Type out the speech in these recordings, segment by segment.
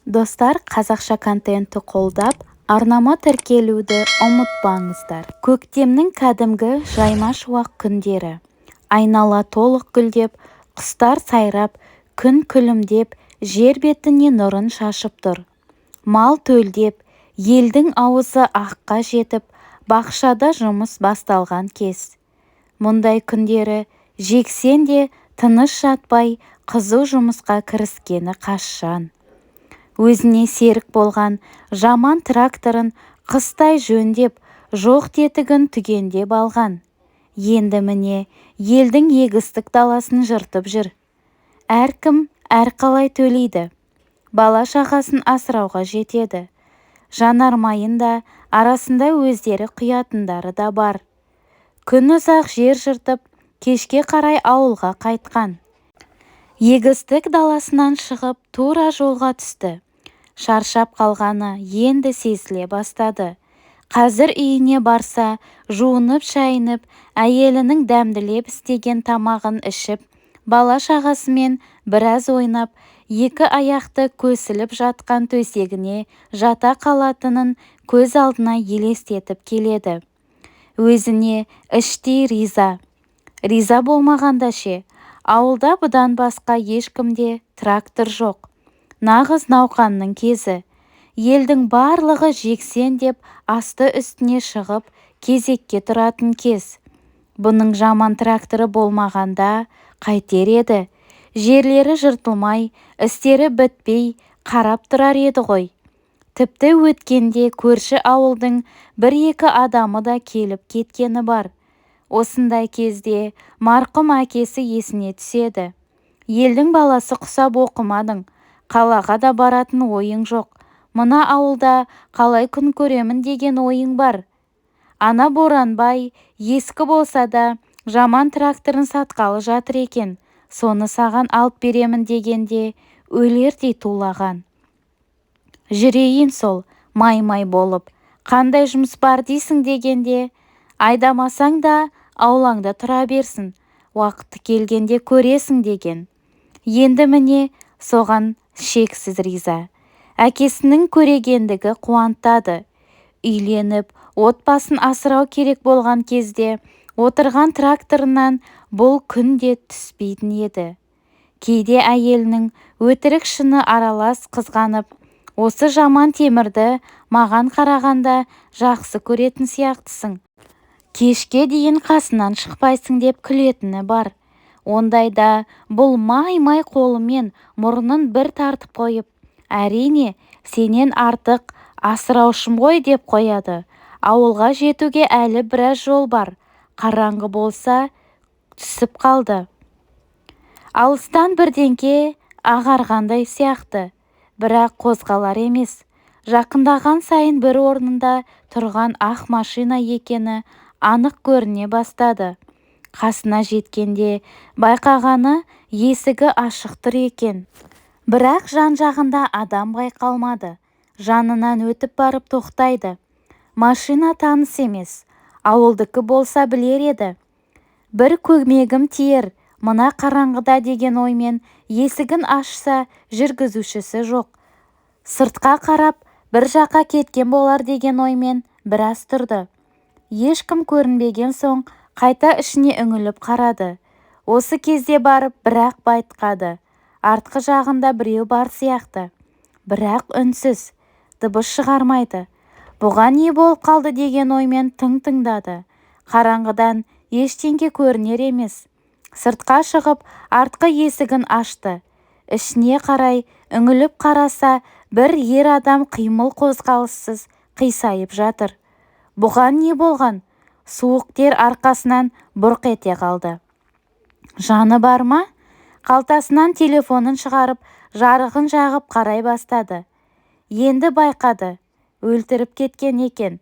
Достар, қазақша контентті қолдап, арнама тіркелуді ұмытпаңыздар. Көктемнің кәдімгі жайма шуақ күндері. Айнала толық гүлдеп, құстар сайрап, күн күлімдеп, жер бетіне нұрын шашып тұр. Мал төлдеп, елдің аузы аққа жетіп, бақшада жұмыс басталған кез. Мұндай күндері жексен де тыныш жатпай, қызу жұмысқа кіріскені қасжан. Өзіне серік болған жаман тракторын қыстай жөндеп, жоқ тетігін түгендеп алған. Енді міне елдің егістік даласын жыртып жүр. Әркім әрқалай төлейді. Бала шағасын асырауға жетеді. Жанармайын да арасында өздері құятындары да бар. Күн ұзақ жер жыртып, кешке қарай ауылға қайтқан. Егістік даласынан шығып тура жолға түсті. Шаршап қалғаны енді сезіле бастады. Қазір үйіне барса, жуынып шайынып, әйелінің дәмділеп істеген тамағын ішіп, бала шағасымен біраз ойнап, екі аяқты көсіліп жатқан төсегіне жата қалатынын көз алдына елестетіп келеді. Өзіне іштей риза. Риза болмағанда ше, ауылда бұдан басқа ешкімде трактор жоқ. Нағыз науқанның кезі. Елдің барлығы жексен деп асты үстіне шығып кезекке тұратын кез. Бұның жаман тракторы болмағанда қайтер еді? Жерлері жыртылмай, істері бітпей қарап тұрар еді ғой. Тіпті өткенде көрші ауылдың бір-екі адамы да келіп кеткені бар. Осындай кезде марқұм әкесі есіне түседі. Елдің баласы құсап оқымадың, қалаға да баратын ойың жоқ. Мына ауылда қалай күн көремін деген ойың бар. Ана Боранбай ескі болса да жаман тракторын сатқалы жатыр екен. Соны саған алып беремін дегенде өлердей тулаған. Жүрейін сол, май-май болып. Қандай жұмыс бар дейсің дегенде, айдамасаң да аулаңда тұра берсін. Уақыты келгенде көресің деген. Енді міне соған шексіз риза. Әкесінің көрегендігі қуантады. Үйленіп, отбасын асырау керек болған кезде отырған тракторынан бұл күн де түспейтін еді. Кейде әйелінің өтірік шыны аралас қызғанып, осы жаман темірді маған қарағанда жақсы көретін сияқтысың. Кешке дейін қасынан шықпайсың деп күлетіні бар. Ондайда бұл май-май қолымен мұрнын бір тартып қойып, әрине, сенен артық асыраушым ғой деп қояды. Ауылға жетуге әлі біраз жол бар. Қараңғы болса, түсіп қалды. Алыстан бірдеңке ағарғандай сияқты, бірақ қозғалар емес. Жақындаған сайын бір орнында тұрған ақ машина екені анық көріне бастады. Қасына жеткенде байқағаны есігі ашық тұр екен. Бірақ жан-жағында адам байқалмады. Жанынан өтіп барып тоқтайды. Машина таныс емес. Ауылдікі болса білер еді. Бір көмегім тиер, мына қараңғыда деген оймен есігін ашса, жүргізушісі жоқ. Сыртқа қарап, бір жаққа кеткен болар деген оймен біраз тұрды. Ешкім көрінбеген соң қайта ішіне үңіліп қарады. Осы кезде барып бірақ байытқады. Артқы жағында біреу бар сияқты. Бірақ үнсіз, дыбыс шығармайды. Бұған не болып қалды деген оймен тыңдады. Қараңғыдан ештеңе көрінер емес. Сыртқа шығып, артқы есігін ашты. Ішіне қарай үңіліп қараса, бір ер адам қимыл қозғалыссыз қисайып жатыр. Бұған не болған? Суық тер арқасынан бұрқ ете қалды. Жаны бар ма? Қалтасынан телефонын шығарып, жарығын жағып қарай бастады. Енді байқады. Өлтіріп кеткен екен.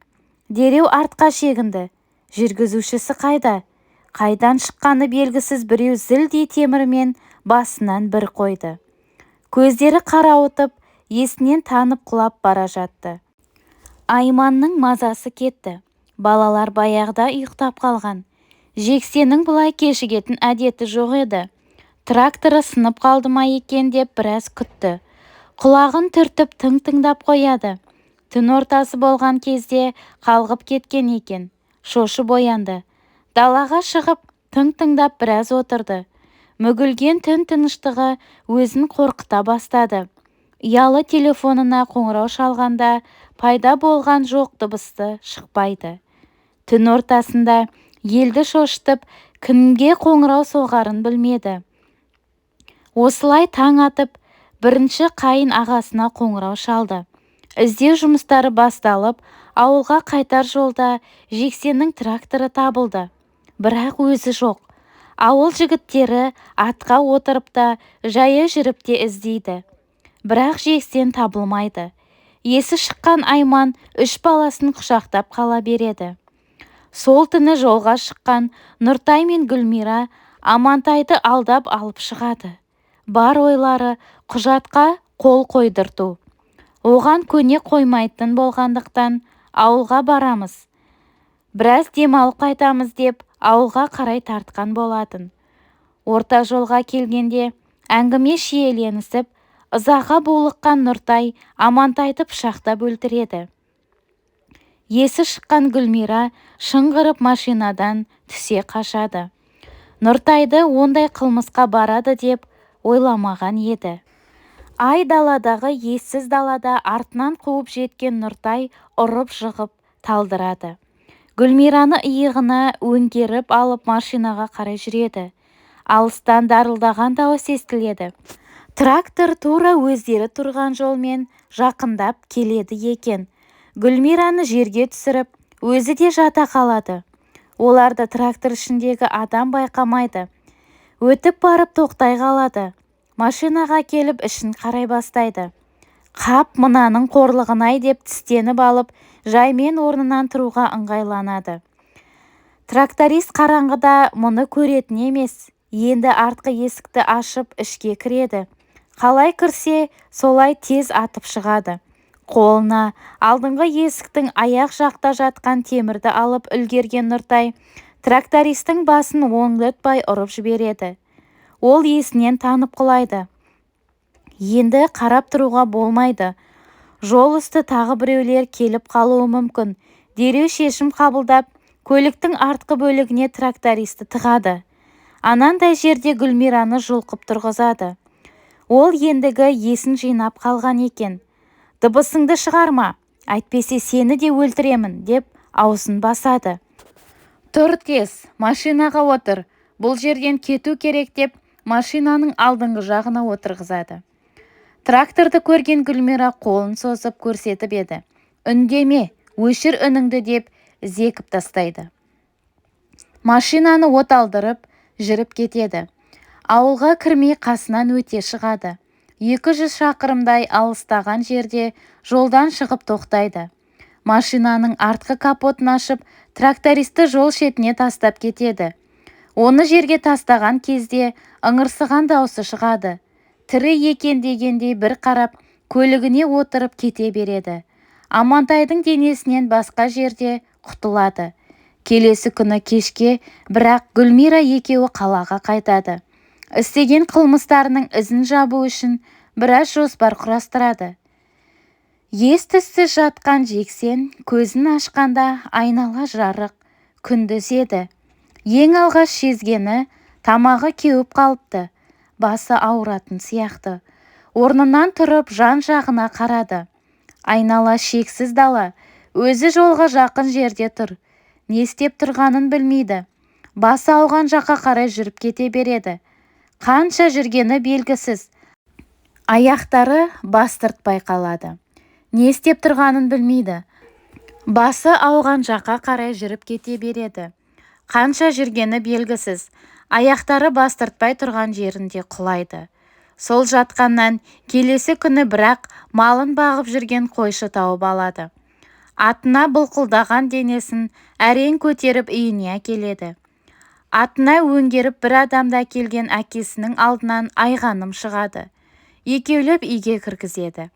Дереу артқа шегінді. Жүргізушісі қайда? Қайдан шыққаны белгісіз біреу зілдей темірмен басынан бір қойды. Көздері қарауытып, есінен танып құлап бара жатты. Айманның мазасы кетті. Балалар баяғыда ұйықтап қалған. Жексеннің бұлай кешігетін әдеті жоқ еді. Тракторы сынып қалды ма екен деп біраз күтті. Құлағын түртіп тыңдап қояды. Түн ортасы болған кезде қалғып кеткен екен. Шошып оянды. Далаға шығып тыңдап біраз отырды. Мүгілген түн тыныштығы өзін қорқыта бастады. Ұялы телефонына қоңырау шалғанда пайда болған жоқ дыбысты шықпайды. Түн ортасында елді шошытып кімге қоңырау соғарын білмеді. Осылай таң атып, бірінші қайын ағасына қоңырау шалды. Іздеу жұмыстары басталып, ауылға қайтар жолда Жексеннің тракторы табылды. Бірақ өзі жоқ. Ауыл жігіттері атқа отырып та, жаяу жүріп те іздейді. Бірақ Жексен табылмайды. Есі шыққан Айман 3 баласын құшақтап қала береді. Сол түні жолға шыққан Нұртай мен Гүлмира Амантайды алдап алып шығады. Бар ойлары құжатқа қол қойдырту. Оған көне қоймайтын болғандықтан ауылға барамыз. Біраз демалып қайтамыз деп ауылға қарай тартқан болатын. Орта жолға келгенде әңгіме шиеленісіп, ызаға булыққан Нұртай Амантайды пышақтап өлтіреді. Есі шыққан Гүлмира шыңғырып машинадан түсе қашады. Нұртайды ондай қылмысқа барады деп ойламаған еді. Ай даладағы ессіз далада артынан қуып жеткен Нұртай ұрып-жығып талдырады. Гүлмираны иығына өңгеріп алып машинаға қарай жүреді. Алыстан дарылдаған дауыс естіледі. Трактор тура өздері тұрған жолмен жақындап келеді екен. Гүлмираны жерге түсіріп, өзі де жата қалады. Оларды трактор ішіндегі адам байқамайды. Өтіп барып тоқтай қалады. Машинаға келіп ішін қарай бастайды. Қап, мынаның қорлығын-ай деп тістеніп алып, жаймен орнынан тұруға ыңғайланады. Тракторист қараңғыда мұны көретін емес. Енді артқы есікті ашып ішке кіреді. Қалай кірсе, солай тез атып шығады. Қолына алдыңғы есіктің аяқ жақта жатқан темірді алып үлгерген Нұртай трактористің басын оңдатпай ұрып жібереді. Ол есінен танып құлайды. Енді қарап тұруға болмайды. Жол үсті тағы біреулер келіп қалуы мүмкін. Дереу шешім қабылдап, көліктің артқы бөлігіне трактористі тығады. Анандай жерде Гүлмираны жұлқып тұрғызады. Ол ендігі есін жинап қалған екен. Дыбысыңды шығарма, әйтпесе сені де өлтіремін деп аузын басады. Тұр тез, машинаға отыр. Бұл жерден кету керек деп машинаның алдыңғы жағына отырғызады. Тракторды көрген Гүлмира қолын созып көрсетіп еді. Үндеме, өшір үніңді деп зекіп тастайды. Машинаны от алдырып, жүріп кетеді. Ауылға кірмей қасынан өте шығады. 200 шақырымдай алыстаған жерде жолдан шығып тоқтайды. Машинаның артқы капотын ашып, трактористі жол шетіне тастап кетеді. Оны жерге тастаған кезде ыңырсыған даусы шығады. Тірі екен дегендей бір қарап, көлігіне отырып кете береді. Амантайдың денесінен басқа жерде құтылады. Келесі күні кешке, бірақ Гүлмира екеуі қалаға қайтады. Істеген қылмыстарының ізін жабу үшін біраз жоспар құрастырады. Ес-түссіз жатқан Жексен көзін ашқанда айнала жарық, күндіз еді. Ең алғаш сезгені тамағы кеуіп қалыпты, басы ауыратын сияқты. Орнынан тұрып жан-жағына қарады. Айнала шексіз дала, өзі жолға жақын жерде тұр. Не істеп тұрғанын білмейді. Басы ауған жаққа қарай жүріп кете береді. Қанша жүргені белгісіз. Аяқтары бастыртпай қалады. Не істеп тұрғанын білмейді. Басы ауған жаққа қарай жүріп кете береді. Қанша жүргені белгісіз. Аяқтары бастыртпай тұрған жерінде құлайды. Сол жатқаннан келесі күні бірақ малын бағып жүрген қойшы тауып алады. Атына бұлқылдаған денесін әрең көтеріп үйіне әкеледі. Атына өңгеріп бір адамды әкелген әкесінің алдынан айғаным шығады. Екеулеп үйге кіргізеді.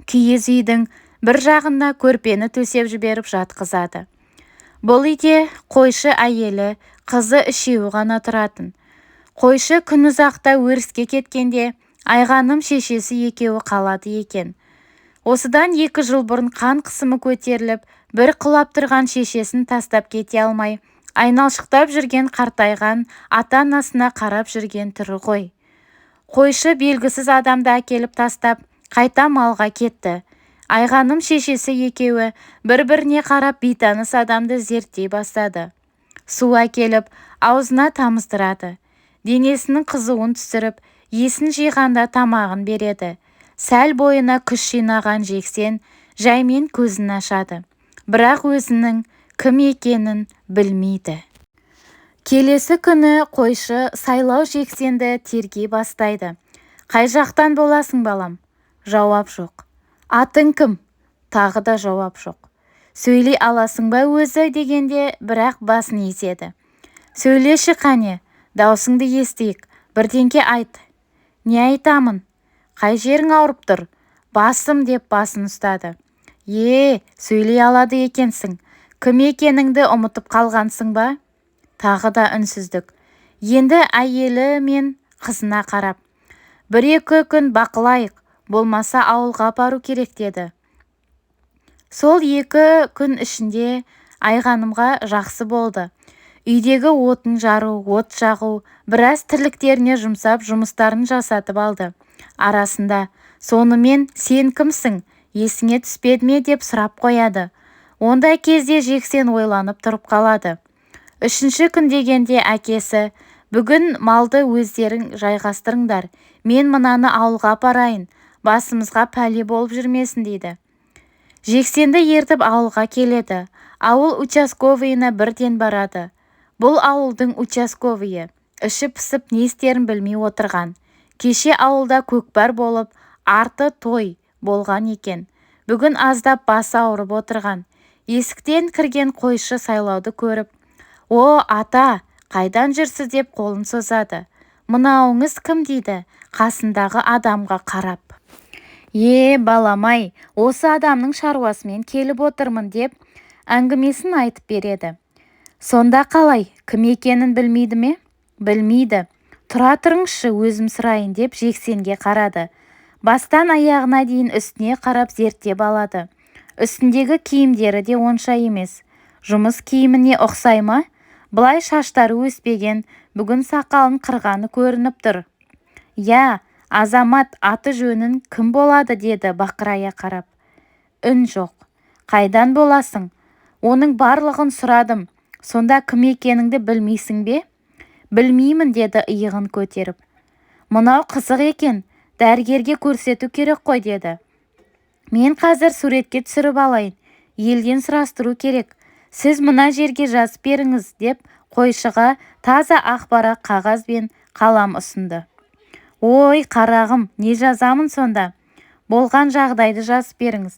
Киіз үйдің бір жағында көрпені төсеп жіберіп жатқызады. Бұл үйде қойшы әйелі, қызы үшеуі ғана тұратын. Қойшы күн ұзақта өріске кеткенде Айғаным шешесі екеуі қалады екен. Осыдан 2 жыл бұрын қан қысымы көтеріліп, бір құлап тұрған шешесін тастап кете алмай, айналшықтап жүрген қартайған ата-анасына қарап жүрген түрі ғой. Қойшы белгісіз адамды әкеліп тастап, қайта малға кетті. Айғаным шешесі екеуі бір-біріне қарап бейтаныс адамды зерттей бастады. Су әкеліп, аузына тамыздырады. Денесінің қызуын түсіріп, есін жиғанда тамағын береді. Сәл бойына күш жинаған Жексен жаймен көзін ашады. Бірақ өзінің кім екенін білмейді. Келесі күні қойшы сайлау Жексенді тергей бастайды. Қай жақтан боласың, балам? Жауап жоқ. Атың кім? Тағы да жауап жоқ. Сөйлей аласың ба өзі дегенде, бірақ басын изеді. Сөйлеші қане, даусыңды естейік, бірдеңке айт. Не айтамын? Қай жерің ауырып тұр? Басым деп басын ұстады. Сөйлей алады екенсің. Кім екеніңді ұмытып қалғансың ба? Тағы да үнсіздік. Енді әйелі мен қызына қарап, 1-2 күн бақылайық, болмаса ауылға апару керек деді. Сол 2 күн ішінде Айғанымға жақсы болды. Үйдегі отын жару, от жағу, біраз тірліктеріне жұмсап жұмыстарын жасатып алды. Арасында, сонымен сен кімсің, есіңе түспеді ме деп сұрап қояды. Ондай кезде Жексен ойланып тұрып қалады. 3-ші күн дегенде әкесі, бүгін малды өздерің жайғастырыңдар, мен мынаны ауылға апарайын, басымызға пәле болып жүрмесін дейді. Жексенді ертіп ауылға келеді. Ауыл участковыйына бірден барады. Бұл ауылдың участковыйы, іші пысып не істерін білмей отырған. Кеше ауылда көкпар болып, арты той болған екен. Бүгін аздап басы ауырып отырған. Есіктен кірген қойшы сайлауды көріп, «О, ата, қайдан жүрсіз?» деп қолын созады. «Мынауыңыз кім?» дейді, қасындағы адамға қарап. Баламай, осы адамның шаруасымен келіп отырмын деп әңгімесін айтып береді. Сонда қалай, кім екенін білмейді ме? Білмейді. Тұра тұрыңызшы, өзім сұрайын деп Жексенге қарады. Бастан аяғына дейін үстіне қарап зерттеп алады. Үстіндегі киімдері де онша емес. Жұмыс киіміне ұқсай ма? Былай шаштары өспеген, бүгін сақалын қырғаны көрініп тұр. Азамат, аты жөнін кім болады деді бақырая қарап. Үн жоқ. Қайдан боласың? Оның барлығын сұрадым. Сонда кім екеніңді білмейсің бе? Білмеймін деді иығын көтеріп. Мынау қызық екен, дәрігерге көрсету керек қой деді. Мен қазір суретке түсіріп алайын, елден сұрастыру керек. Сіз мына жерге жазып беріңіз деп қойшыға таза ақпара қағаз бен қалам ұсынды. Ой, қарағым, не жазамын сонда? Болған жағдайды жазып беріңіз.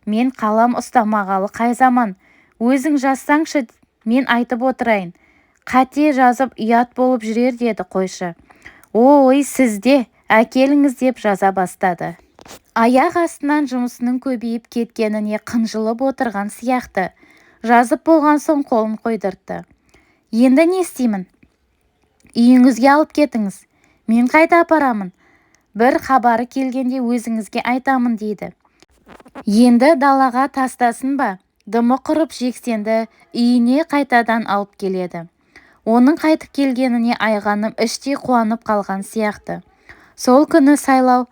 Мен қалам ұстамағалы қай заман? Өзің жазсаңшы, мен айтып отырайын. Қате жазып ұят болып жүрер деді қойшы. Ой, сізде, әкеліңіз деп жаза бастады. Аяқ астынан жұмысының көбейіп кеткеніне қынжылып отырған сияқты. Жазып болған соң қолын қойдыртты. Енді не істеймін? Үйіңізге алып кетіңіз. Мен қайда апарамын? Бір хабары келгенде өзіңізге айтамын дейді. Енді далаға тастасын ба? Дымы құрып Жексенді үйіне қайтадан алып келеді. Оның қайтып келгеніне Айғаным іштей қуанып қалған сияқты. Сол күні сайлау,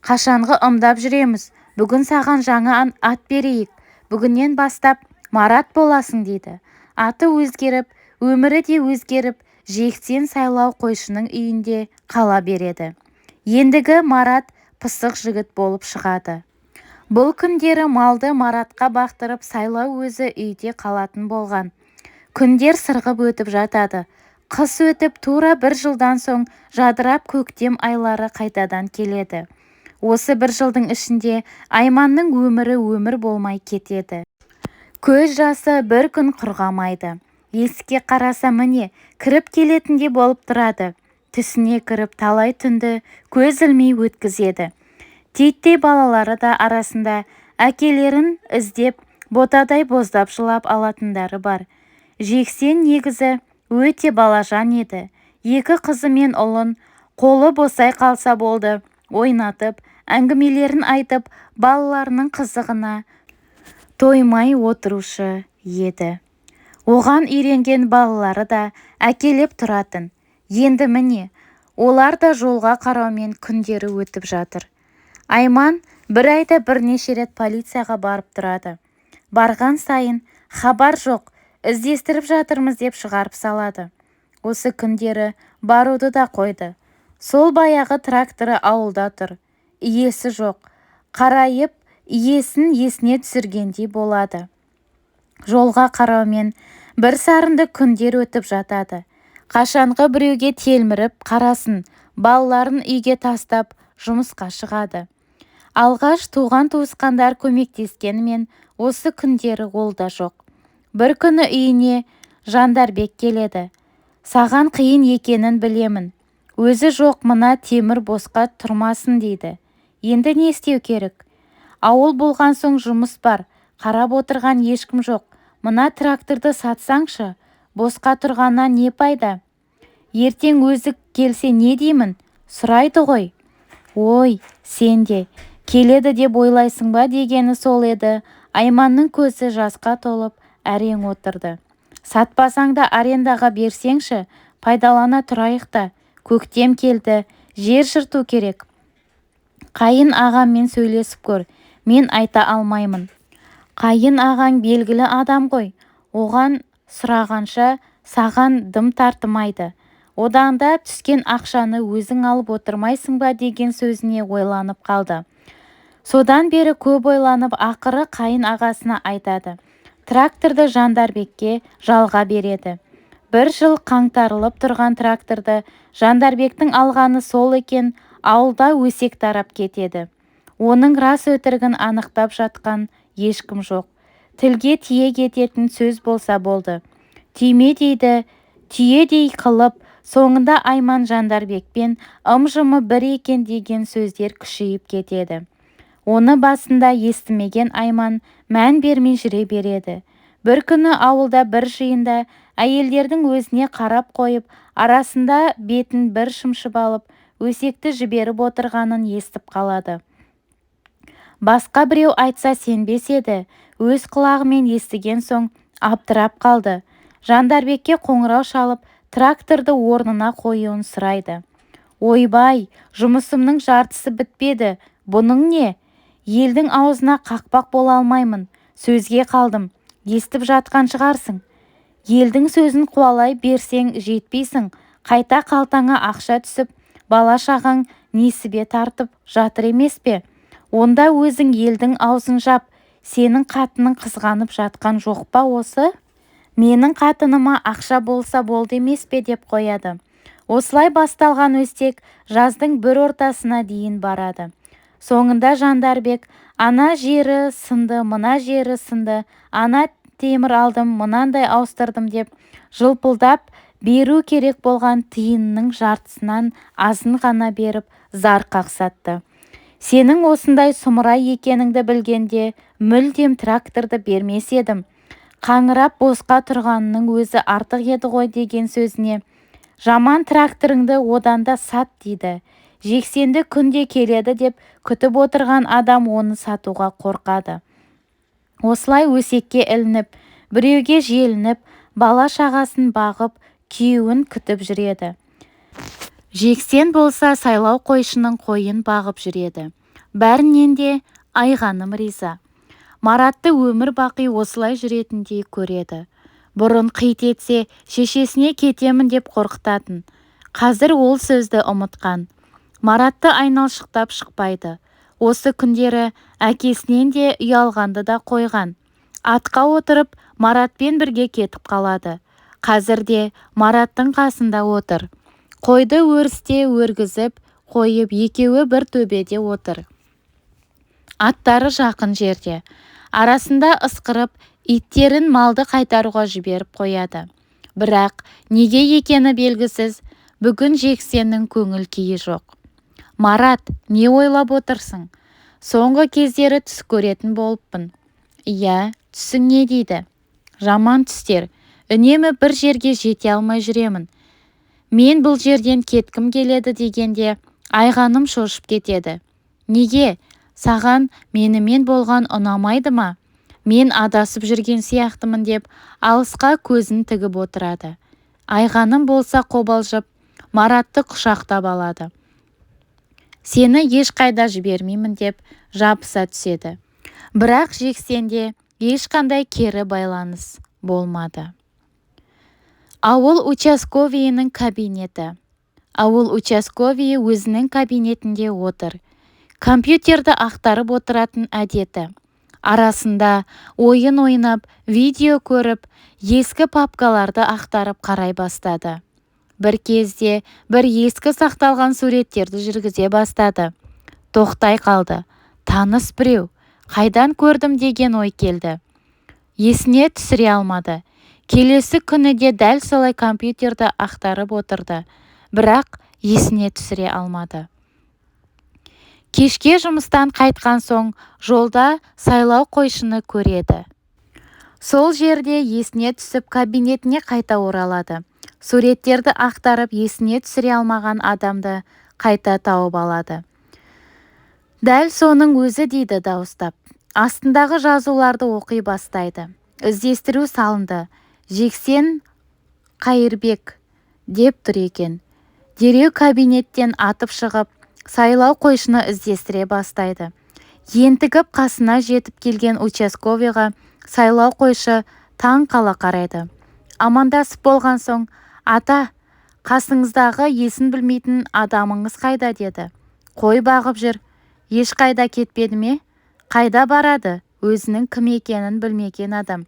қашанғы ымдап жүреміз, бүгін саған жаңа ат берейік, бүгіннен бастап Марат боласың дейді. Аты өзгеріп, өмірі де өзгеріп, Жексен сайлау қойшының үйінде қала береді. Ендігі Марат пысық жігіт болып шығады. Бұл күндері малды Маратқа бақтырып, сайлау өзі үйде қалатын болған. Күндер сырғып өтіп жатады. Қыс өтіп, тура 1 жылдан соң жадырап көктем айлары қайтадан келеді. Осы 1 жылдың ішінде Айманның өмірі өмір болмай кетеді. Көз жасы 1 күн құрғамайды. Есікке қараса міне, кіріп келетінде болып тұрады. Түсіне кіріп талай түнді көз ілмей өткізеді. Титтей балалары да арасында әкелерін іздеп, ботадай боздап жылап алатындары бар. Жексен негізі өте балажан еді. 2 қызы мен ұлын Қолы босай қалса болды, ойнатып, әңгімелерін айтып, балаларының қызығына тоймай отырушы еді. Оған үйренген балалары да әкелеп тұратын. Енді міне, олар да жолға қараумен күндері өтіп жатыр. Айман бір айда бірнеше рет полицияға барып тұрады. Барған сайын хабар жоқ, іздестіріп жатырмыз деп шығарып салады. Осы күндері баруды да қойды. Сол баяғы тракторы ауылда тұр. Иесі жоқ. Қарайып, иесін есіне түсіргендей болады. Жолға қараумен бір сарынды күндер өтіп жатады. Қашанғы біреуге телміріп қарасын, балаларын үйге тастап жұмысқа шығады. Алғаш туған-туысқандар көмектескенімен осы күндері ол да жоқ. Бір күні үйіне Жандарбек келеді. Саған қиын екенін білемін. Өзі жоқ мына темір босқа тұрмасын дейді. Енді не істеу керек? Ауыл болған соң жұмыс бар, қарап отырған ешкім жоқ. Мына тракторды сатсаңшы, босқа тұрғаннан не пайда? Ертең өзі келсе не деймін? Сұрайды ғой. Ой, сен де келеді деп ойлайсың ба дегені сол еді. Айманның көзі жасқа толып әрең отырды. Сатпасаң да арендаға берсеңші, пайдалана тұрайық та. Көктем келді, жер жырту керек. Қайын ағаммен сөйлесіп көр, мен айта алмаймын. Қайын ағаң белгілі адам ғой, оған сұрағанша саған дым тартымайды. Одан да түскен ақшаны өзің алып отырмайсың ба деген сөзіне ойланып қалды. Содан бері көп ойланып ақыры қайын ағасына айтады. Тракторды Жандарбекке жалға береді. Бір жыл қаңтарылып тұрған тракторды Жандарбектің алғаны сол екен, ауылда өсек тарап кетеді. Оның рас өтірігін анықтап жатқан ешкім жоқ. Тілге тиек ететін сөз болса болды. Түйме дейді, түйедей қылып, соңында Айман Жандарбекпен ым-жымы бір екен деген сөздер күшейіп кетеді. Оны басында естімеген Айман мән бермей жүре береді. Бір күні ауылда бір жиында әйелдердің өзіне қарап қойып, арасында бетін бір шымшып алып, өсекті жіберіп отырғанын естіп қалады. Басқа біреу айтса сенбес еді, өз құлағымен естіген соң аптырап қалды. Жандарбекке қоңырау шалып, тракторды орнына қоюын сұрайды. Ойбай, жұмысымның жартысы бітпеді, бұның не? Елдің аузына қақпақ бола алмаймын, сөзге қалдым, естіп жатқан шығарсың. Елдің сөзін қуалай берсең жетпейсің, қайта қалтаңа ақша түсіп, бала-шағаң несібе тартып жатыр емес пе? Онда өзің елдің аузын жап, сенің қатының қызғанып жатқан жоқ па осы? Менің қатыныма ақша болса болды емес пе деп қояды. Осылай басталған өстек жаздың бір ортасына дейін барады. Соңында Жандарбек ана жері сынды, мына жері сынды, ана темір алдым, мынандай ауыстырдым деп жылпылдап беру керек болған тиынның жартысынан азын ғана беріп зар қақсатты. Сенің осындай сұмырай екеніңді білгенде мүлдем тракторды бермес едім. Қаңырап босқа тұрғанның өзі артық еді ғой деген сөзіне, жаман тракторыңды одан да сат дейді. Жексенді күнде келеді деп күтіп отырған адам оны сатуға қорқады. Осылай өсекке ілініп, біреуге желініп, бала-шағасын бағып, күйеуін күтіп жүреді. Жексен болса сайлау қойшының қойын бағып жүреді. Бәрінен де айғаным риза. Маратты өмір бақи осылай жүретіндей көреді. Бұрын қит етсе, шешесіне кетемін деп қорқытатын. Қазір ол сөзді ұмытқан. Маратты айналшықтап шықпайды. Осы күндері әкесінен де ұялғанды да қойған. Атқа отырып, Маратпен бірге кетіп қалады. Қазір де Мараттың қасында отыр. Қойды өрісте өргізіп, қойып екеуі бір төбеде отыр. Аттары жақын жерде. Арасында ысқырып, иттерін малды қайтаруға жіберіп қояды. Бірақ неге екені белгісіз, бүгін Жексеннің көңіл күйі жоқ. Марат, не ойлап отырсың? Соңғы кездері түс көретін болыппын. Иә, түсің не дейді? Жаман түстер. Үнемі бір жерге жете алмай жүремін. Мен бұл жерден кеткім келеді дегенде Айғаным шошып кетеді. Неге? Саған менімен болған ұнамайды ма? Мен адасып жүрген сияқтымын деп алысқа көзін тігіп отырады. Айғаным болса қобалжып Маратты құшақтап алады. Сені ешқайда жібермеймін деп жабыса түседі. Бірақ Жексенде ешқандай кері байланыс болмады. Ауыл участковыйының кабинеті. Ауыл участковыйы өзінің кабинетінде отыр. Компьютерді ақтарып отыратын әдеті. Арасында ойын ойнап, видео көріп, ескі папкаларды ақтарып қарай бастады. Бір кезде бір ескі сақталған суреттерді жүргізе бастады. Тоқтай қалды. Таныс біреу. Қайдан көрдім деген ой келді. Есіне түсіре алмады. Келесі күні де дәл солай компьютерді ақтарып отырды. Бірақ есіне түсіре алмады. Кешке жұмыстан қайтқан соң жолда сайлау қойшыны көреді. Сол жерде есіне түсіп кабинетіне қайта оралады. Суреттерді ақтарып есіне түсіре алмаған адамды қайта тауып алады. Дәл соның өзі дейді дауыстап. Астындағы жазуларды оқи бастайды. Іздестіру салынды. Жексен Қайырбек деп тұр екен. Дереу кабинеттен атып шығып, сайлау қойшыны іздестіре бастайды. Ентігіп қасына жетіп келген участковыйға сайлау қойшы таң қала қарайды. Амандасып болған соң, ата, қасыңыздағы есін білмейтін адамыңыз қайда деді. Қой бағып жүр. Ешқайда кетпеді ме? Қайда барады? Өзінің кім екенін білмеген адам.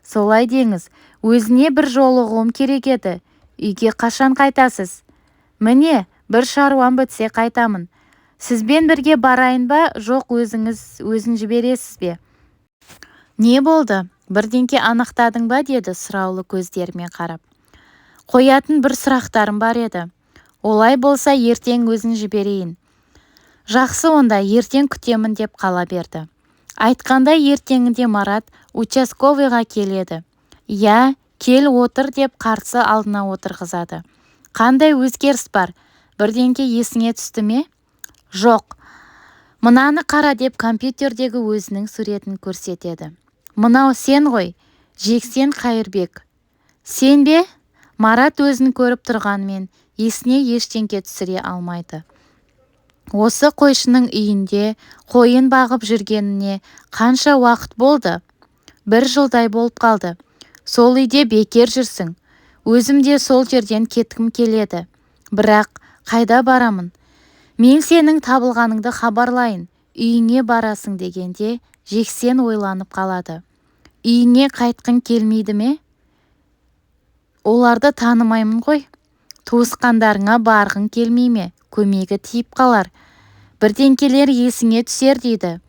Солай деңіз. Өзіне бір жолығуым керек еді. Үйге қашан қайтасыз? Міне, бір шаруам бітсе қайтамын. Сізбен бірге барайын ба, жоқ өзін жібересіз бе? Не болды? Бірдеңке анықтадың ба деді сұраулы көздерімен қарап. Қоятын бір сұрақтарым бар еді. Олай болса ертең өзін жіберейін. Жақсы, онда ертең күтемін деп қала берді. Айтқандай ертеңінде Марат участковыйға келеді. Кел отыр деп қарсы алдына отырғызады. Қандай өзгеріс бар? Бірдеңке есіңе түсті ме? Жоқ. Мынаны қара деп компьютердегі өзінің суретін көрсетеді. Мынау сен ғой, Жексен Қайырбек. Сен бе? Марат өзін көріп тұрғанмен есіне ештеңке түсіре алмайды. Осы қойшының үйінде қойын бағып жүргеніне қанша уақыт болды? 1 жылдай болып қалды. Сол үйде бекер жүрсің. Өзім де сол жерден кеткім келеді. Бірақ қайда барамын? Мен сенің табылғаныңды хабарлайын. Үйіңе барасың дегенде Жексен ойланып қалады. Үйіңе қайтқың келмейді ме? Оларды танымаймын ғой. Туысқандарыңа барғың келмей ме? Көмегі тиіп қалар. Бірдеңкелер есіңе түсер дейді.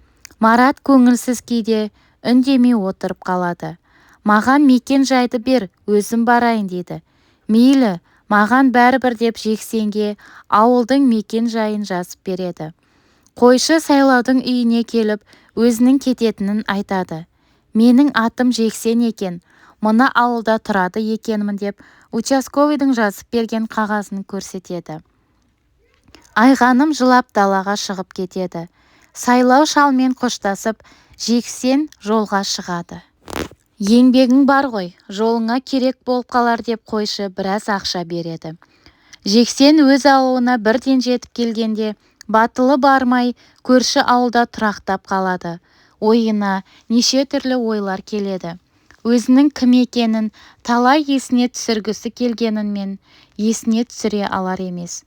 Марат көңілсіз кейде үндемей отырып қалады. Маған мекен жайды бер, өзім барайын дейді. Мейлі, маған бәрібір деп Жексенге ауылдың мекен жайын жазып береді. Қойшы сайлаудың үйіне келіп, өзінің кететінін айтады. Менің атым Жексен екен, мына ауылда тұрады екенмін деп участковыйдың жазып берген қағазын көрсетеді. Айғаным жылап далаға шығып кетеді. Сайлау шалмен қоштасып, Жексен жолға шығады. Еңбегің бар ғой, жолыңа керек болып қалар деп қойшы біраз ақша береді. Жексен өз ауылына бірден жетіп келгенде, батылы бармай көрші ауылда тұрақтап қалады. Ойына неше түрлі ойлар келеді. Өзінің кім екенін талай есіне түсіргісі келгенінмен есіне түсіре алар емес.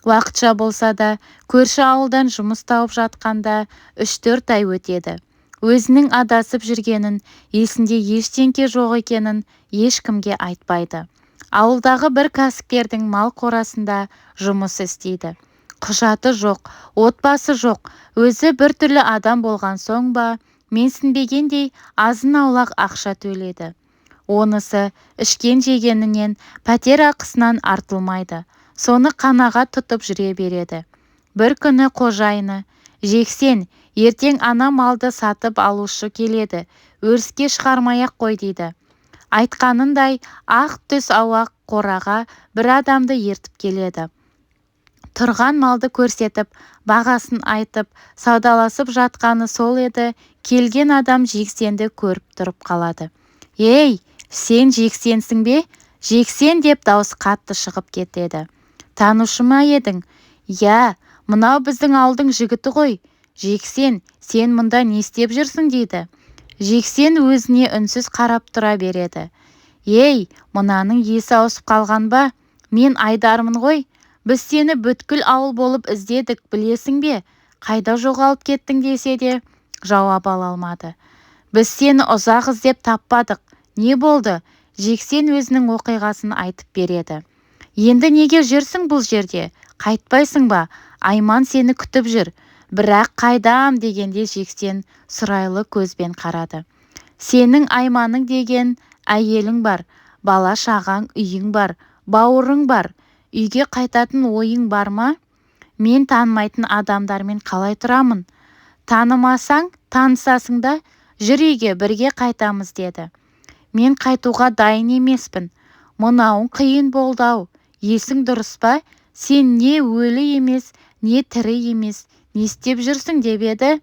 Уақытша болса да көрші ауылдан жұмыс тауып жатқанда 3-4 ай өтеді. Өзінің адасып жүргенін, есінде ештеңке жоқ екенін ешкімге айтпайды. Ауылдағы бір кәсіпкердің мал қорасында жұмыс істейді. Құжаты жоқ, отбасы жоқ, өзі бір түрлі адам болған соң ба, менсінбегендей азын-аулақ ақша төледі. Онысы ішкен жегенінен, пәтер ақысынан артылмайды. Соны қанағат тұтып жүре береді. Бір күні қожайыны, Жексен, ертең ана малды сатып алушы келеді, өріске шығармай-ақ қой дейді. Айтқанындай ақ түс ауа қораға бір адамды ертіп келеді. Тұрған малды көрсетіп, бағасын айтып, саудаласып жатқаны сол еді. Келген адам Жексенді көріп тұрып қалады. «Ей, сен Жексенсің бе? Жексен!» деп дауыс қатты шығып кетеді. «Танушы ма едің?» «Я, мынау біздің ауылдың жігіті ғой. Жексен, сен мұнда не істеп жүрсің?» дейді. Жексен өзіне үнсіз қарап тұра береді. «Ей, мынаның есі ауысып қалған ба? Мен Айдармын ғой. Біз сені бүткіл ауыл болып іздедік, білесің бе? Қайда жоғалып кеттің?» десе де жауап ала алмады. «Біз сені ұзақ іздеп таппадық. Не болды?» Жексен өзінің оқиғасын айтып береді. «Енді неге жүрсің бұл жерде? Қайтпайсың ба? Айман сені күтіп жүр». «Бірақ қайдам?» дегенде Жексен сұрайлы көзбен қарады. «Сенің Айманың деген әйелің бар, бала шағаң, үйің бар, бауырың бар. Үйге қайтатын ойың бар ма? Мен танымайтын адамдармен қалай тұрамын? Танымасаң, танысасың да, жүр үйге, бірге қайтамыз» деді. «Мен қайтуға дайын емеспін. Мынауың қиын болды-ау. Есің дұрыс па? Сен не өлі емес, не тірі емес, не істеп жүрсің?» деп еді.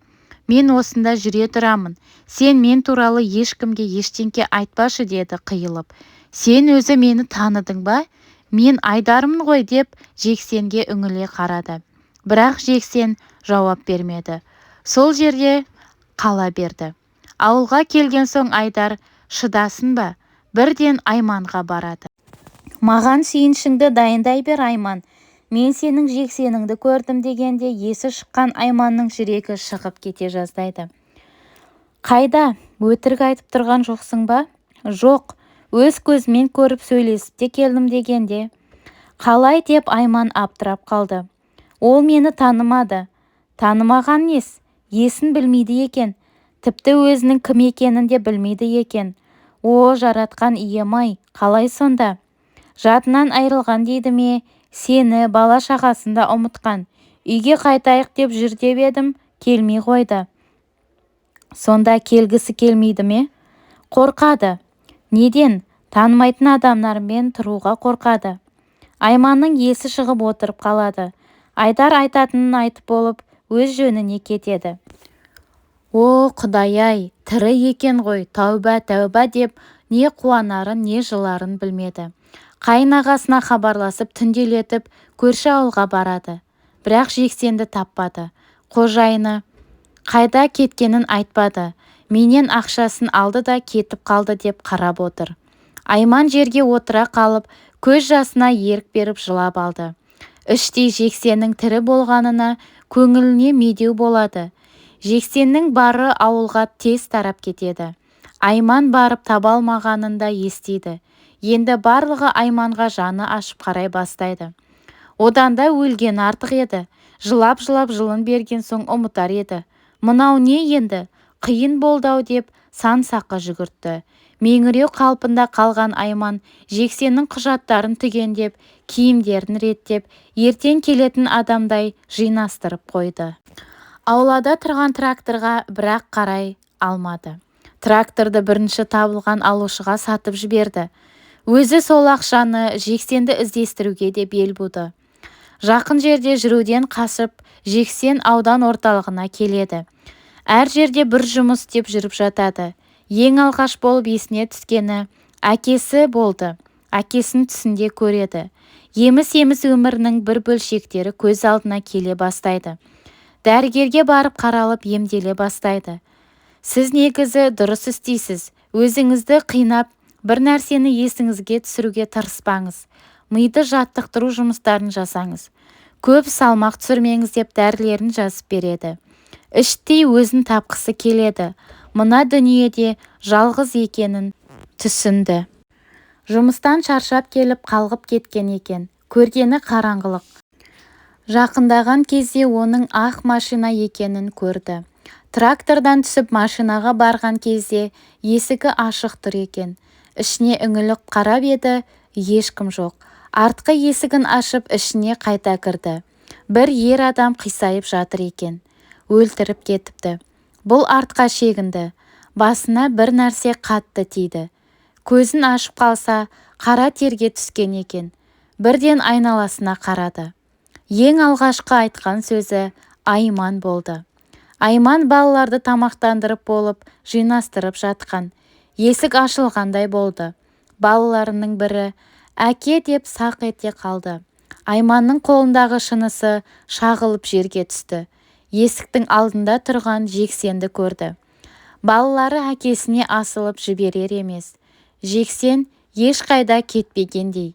«Мен осында жүре тұрамын. Сен мен туралы ешкімге ештеңке айтпашы» деді қиылып. «Сен өзі мені таныдың ба? Мен Айдармын ғой» деп Жексенге үңіле қарады. Бірақ Жексен жауап бермеді. Сол жерде қала берді. Ауылға келген соң Айдар шыдасын ба? Бірден Айманға барады. «Маған сүйіншіңді дайындай бер, Айман. Мен сенің Жексеніңді көрдім» дегенде есі шыққан Айманның жүрегі шығып кете жаздайды. «Қайда? Өтірік айтып тұрған жоқсың ба?» «Жоқ, өз көзімен көріп сөйлесіп те келдім» дегенде «Қалай?» деп Айман аптырап қалды. «Ол мені танымады». «Танымаған нес? Есін білмейді екен. Тіпті өзінің кім екенін де білмейді екен. О, жаратқан ием-ай, қалай сонда? Жадынан айрылған дейді ме? Сені, бала шағасын да ұмытқан. Үйге қайтайық деп жүр деп едім, келмей қойды». «Сонда келгісі келмейді ме?» «Қорқады». «Неден?» «Танымайтын адамдармен тұруға қорқады». Айманның есі шығып отырып қалады. Айдар айтатынын айтып болып, өз жөніне кетеді. «О, Құдай-ай, тірі екен ғой, тәуба, тәуба» деп не қуанарын, не жыларын білмеді. Қайынағасына хабарласып түнделетіп көрші ауылға барады. Бірақ Жексенді таппады. Қожайыны қайда кеткенін айтпады. Менен ақшасын алды да кетіп қалды деп қарап отыр. Айман жерге отыра қалып, көз жасына ерік беріп жылап алды. Іштей Жексеннің тірі болғанына көңіліне медеу болады. Жексеннің бары ауылға тез тарап кетеді. Айман барып таба алмағанын да естиді. Енді барлығы Айманға жаны ашып қарай бастайды. Одан да өлген артық еді. Жылап-жылап жылын берген соң ұмытар еді. «Мынау не енді? Қиын болды-ау» деп сан-саққа жүгіртті. Меңіреу қалпында қалған Айман Жексеннің құжаттарын түгендеп, киімдерін реттеп, ертең келетін адамдай жинастырып қойды. Аулада тұрған тракторға бірақ қарай алмады. Тракторды бірінші табылған алушыға сатып жіберді. Өзі сол ақшаны Жексенді іздестіруге де бел буды. Жақын жерде жүруден қашып, Жексен аудан орталығына келеді. Әр жерде бір жұмыс деп жүріп жатады. Ең алғаш болып есіне түскені әкесі болды. Әкесін түсінде көреді. Еміс-еміс өмірінің бір бөлшектері көз алдына келе бастайды. Дәрігерге барып қаралып емделе бастайды. «Сіз негізі дұрыс істейсіз. Өзіңізді қинап, бір нәрсені есіңізге түсіруге тырыспаңыз. Миды жаттықтыру жұмыстарын жасаңыз. Көп салмақ түсірмеңіз» деп дәрілерін жазып береді. Іштей өзін тапқысы келеді. Мына дүниеде жалғыз екенін түсінді. Жұмыстан шаршап келіп қалғып кеткен екен. Көргені қараңғылық. Жақындаған кезде оның ақ машина екенін көрді. Трактордан түсіп машинаға барған кезде есігі ашық тұр екен. Ішіне үңіліп қарап еді, ешкім жоқ. Артқы есігін ашып ішіне қайта кірді. Бір ер адам қисайып жатыр екен. Өлтіріп кетіпті. Бұл артқа шегінді. Басына бір нәрсе қатты тиді. Көзін ашып қалса, қара терге түскен екен. Бірден айналасына қарады. Ең алғашқы айтқан сөзі Айман болды. Айман балаларды тамақтандырып болып жинастырып жатқан. Есік ашылғандай болды. Балаларының бірі «Әке» деп сақ ете қалды. Айманның қолындағы шынысы шағылып жерге түсті. Есіктің алдында тұрған Жексенді көрді. Балалары әкесіне асылып жіберер емес. Жексен ешқайда кетпегендей.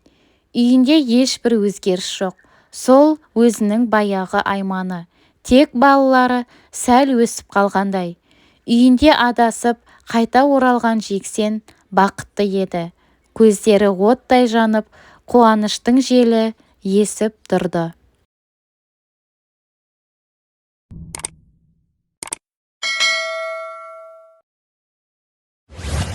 Үйінде ешбір өзгеріс жоқ. Сол өзінің баяғы Айманы. Тек балалары сәл өсіп қалғандай. Үйінде адасып, қайта оралған Жексен бақытты еді. Көздері оттай жанып, қуаныштың желі есіп тұрды.